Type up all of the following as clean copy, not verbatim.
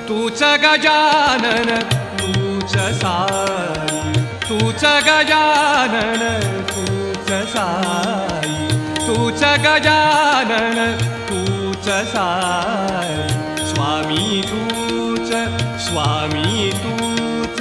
तूच गजानन तूच साई, तूच गजानन तूच साई, तूच गजानन तूच साई. स्वामी तूच, स्वामी तूच,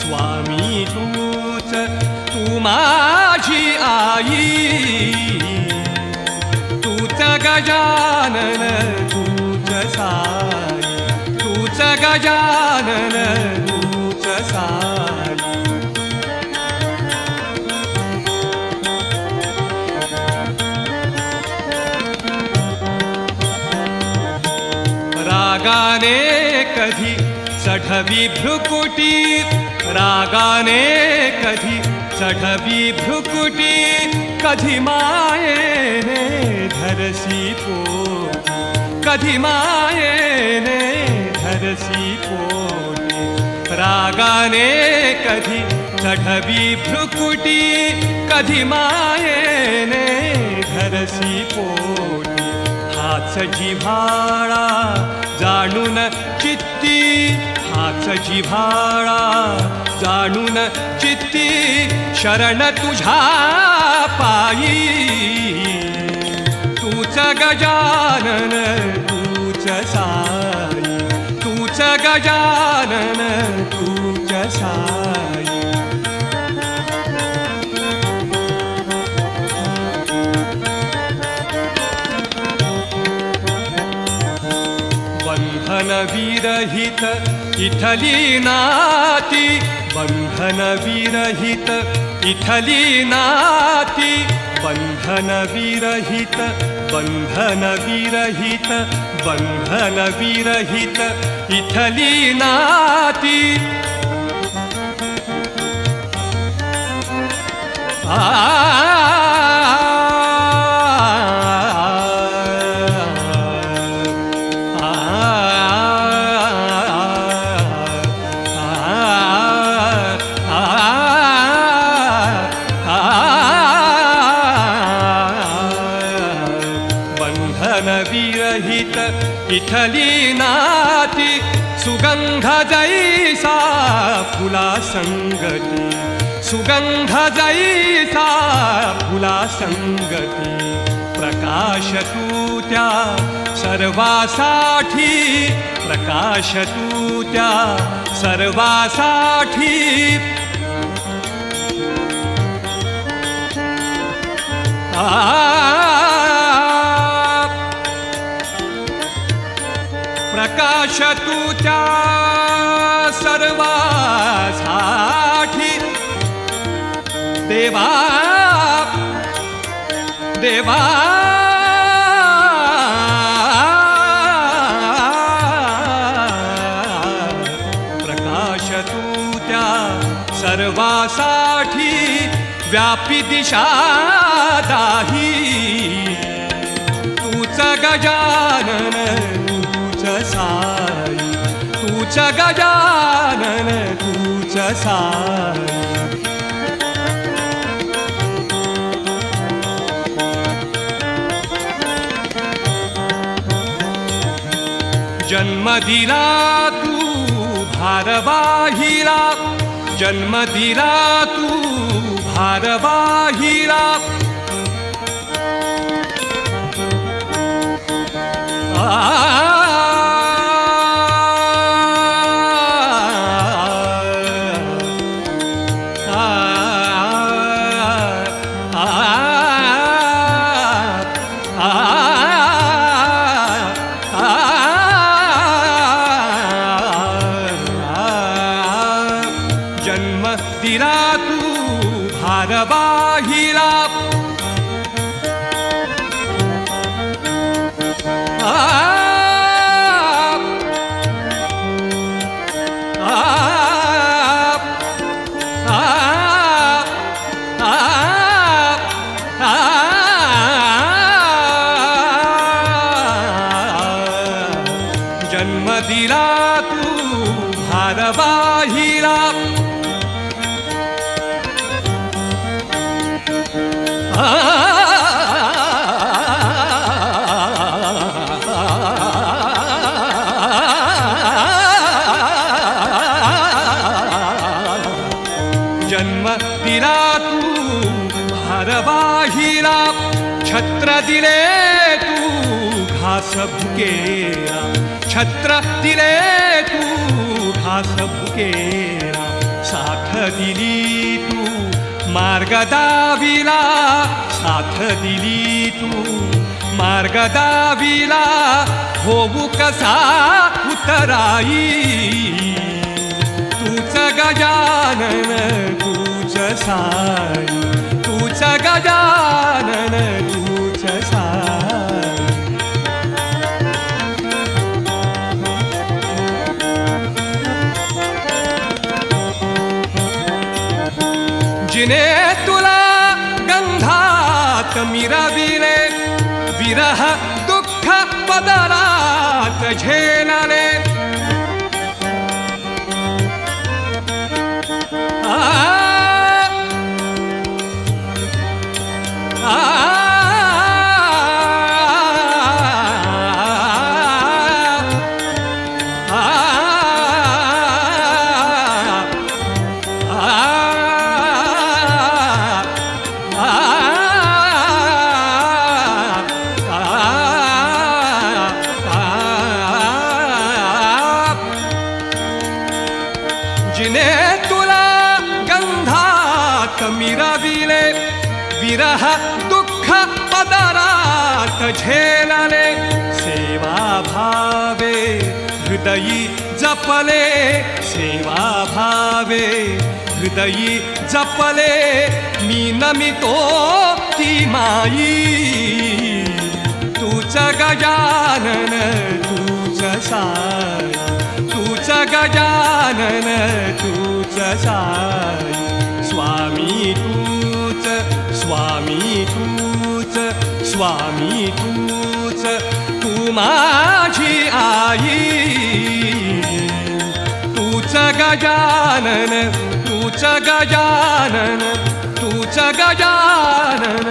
स्वामी तूच, तू माझी आई. तूच गजानन तूच साई, तूच गजानन तूच साई. रागाने कधी चढवी भ्रुकुटी, रागाने कधी चढवी भ्रुकुटी, कधी मायेने धरसी पोटी, कधी मायेने धरसी पोटी. रागाने कधी चढवी भ्रुकुटी, कधी मायेने धरसी पोटी. हाच जिव्हाळा जाणून चित्ती, हाच जिव्हाळा जाणून चित्ती, शरण तुझ्या पायी. तूच गजानन तूच साई, तूच गजानन तूच साई. बंधन विरहित इथली नाती, बंधन विरहित इथली नाती, बंधन विरहित, बंधन विरहित, बंधन विरहित इथली नाती. बंधन विरहित इथली नाती, सुगंध जैसा फुला संगती, सुगंध जैसा फुला संगती. प्रकाश तू त्या सर्वासाठी, प्रकाश तू त्या सर्वासाठी. प्रकाश तुझ्या सर्वासाठी. देवा देवा प्रकाश तुझ्या सर्वासाठी, व्यापी दिशा दाही. तूच गजानन तूच साई, तूच गजानन तूच साई. जन्म दिला तू भारवाहीला, जन्म दिला तू भारवाहीला. जन्म दिला तू भारवाहीला. जन्म दिला तू भारवाहीला. जन्म दिला तू भारवाहीला, छत्र दिले तू घास भुकेला, छत्र दिले तू घास भुकेला, साथ दिली तू मार्ग दाविला, साथ दिली तू मार्ग दाविला, होऊ कसा उतराई तूच गजानन तूच साई, तूच गजानन तूच साई. जिने तुला गंधात मिरविले, विरह दुःख पदरात झेलले, जिने तुला गंधात मिरविले, विरह दुःख पदरात झेलले, सेवा भावे हृदयी जपले, सेवा भावे हृदयी जपले, मी नमितो ती माई तूच गजानन तूच साई, तूच गजानन तूच साई. स्वामी तूच, स्वामी तूच, स्वामी तूच, तू माझी आई, तूच गजानन तूच गजानन तूच गजानन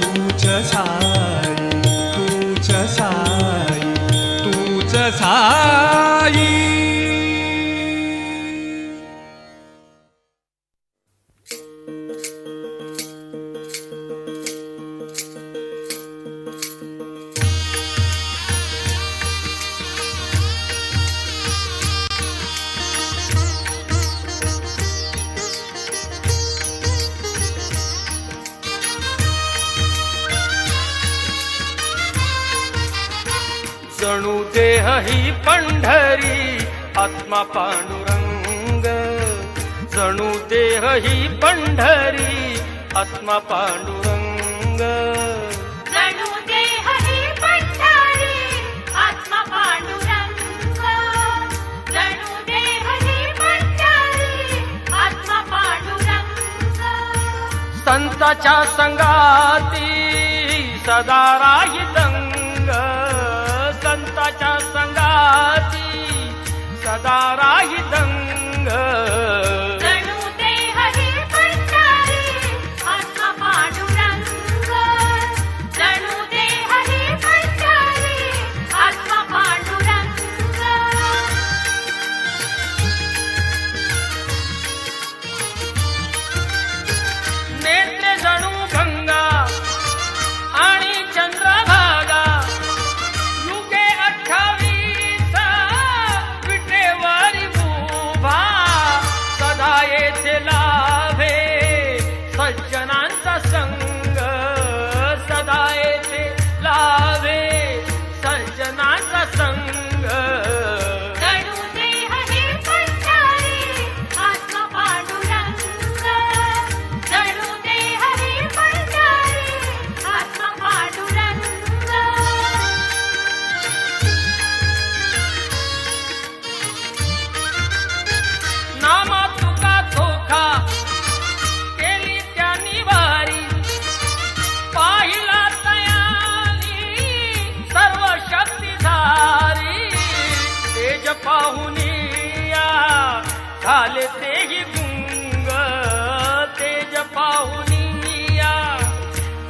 तूच साई, तूच साई, तूच साई. जणू देह ही पंढरी आत्मा पांडुरंग, जणू देह ही पंढरी आत्मा पांडुरंग, जणू देह ही पंढरी आत्मा पांडुरंग, जणू देह ही पंढरी आत्मा पांडुरंग. संताच्या संगाती सदा राही दंग, संताच्या संगाती सदा राही दंग, जणू देह ही पंढरी आत्मा पांडुरंग, जणू देह ही पंढरी आत्मा पांडुरंग. नेत्रे जणू गंगा आणि चंद्रभागा, युगे 28 विटेवारी भू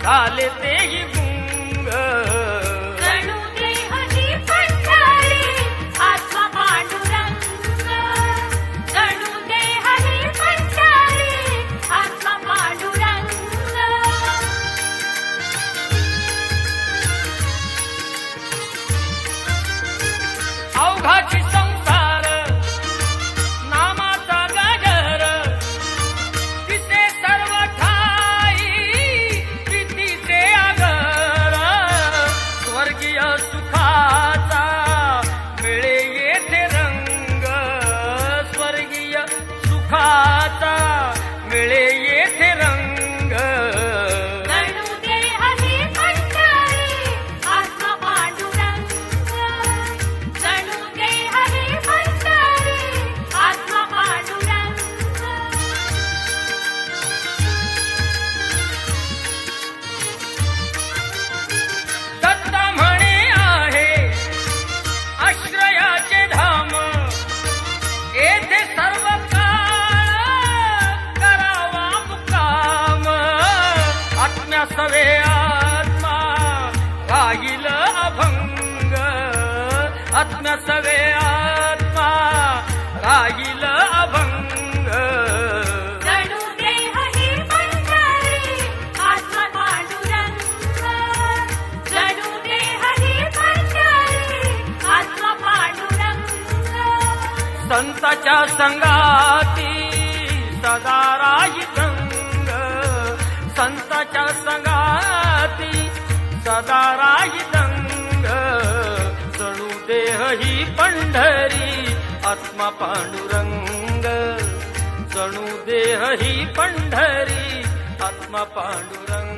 झाले तेही गुंग जणू देह ही पंढरी आत्मा पांडुरंग जणू देह ही पंढरी आत्मा पांडुरंग अवघाची संसार नामाचा गजर तिचे सर्व ठाई प्रीतीचे आगर स्वर्गीय सुखाचा मिळे येथे रंग स्वर्गीय सुखाचा मिळे येथे रंग जणू देह ही पंढरी आत्मा पांडुरंग जणू देह ही पंढरी आत्मा पांडुरंग दत्त म्हणे आहे आश्रयाचे धाम येथे सर्व काळ करावा मुक्काम आत्म्या सवे आत्मा राहील अभंग आत्म्या सवे आत्मा राहील अभंग जणू देह ही पंढरी आत्मा पांडुरंग जणू देह ही पंढरी आत्मा पांडुरंग संताच्या संगाती सदा राही गंग संताच्या संगाती सदा राही दंग जणू देह ही पंढरी आत्मा पांडुरंग जणू देह ही पंढरी आत्मा पांडुरंग